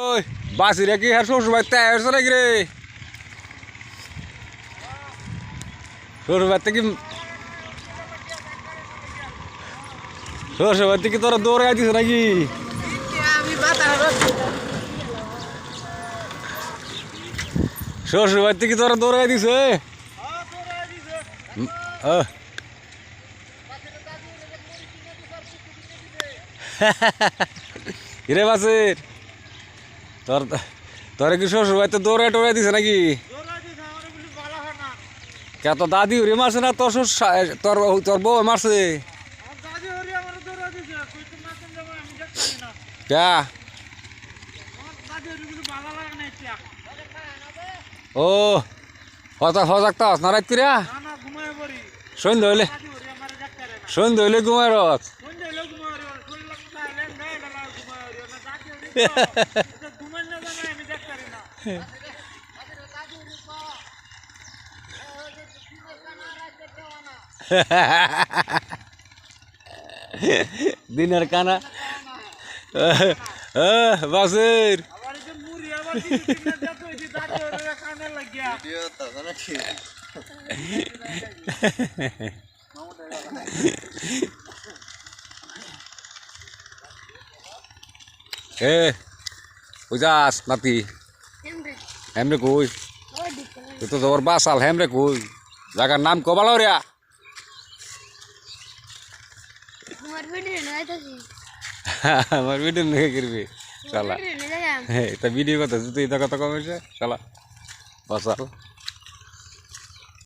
ওই বাসিরা কি আর শ্বশুর বাড়িতে আসছে নাকি রে? শ্বশুর বাড়িতে কি তোরা দৌড়ে আছিস নাকি? শ্বশুর বাড়িতে কি তোরা দৌড়ে দিছে? হিরে বাসের তোর তোরা কি শ্বশুর বাড়িতে দৌড়ে টোড়াই দিছে নাকি? কে তোর দাদি হরি মারছে না তোর তোর তোর বউ মারছে? ক্যা ও হজাক তো না রাত কিরা সন্ধ্যা হইলে ঘুমায় রথ। দিনের কানা বাসের ওই যাস নাতি হেমরে কই তুই তো তোর বাসাল হেমরে কই জায়গার নাম কবালো রে? আমার ভিডিও নিয়ে করবি শালা? এটা ভিডিও কথা তুই এটা কথা কমেছে শালা বাসাল।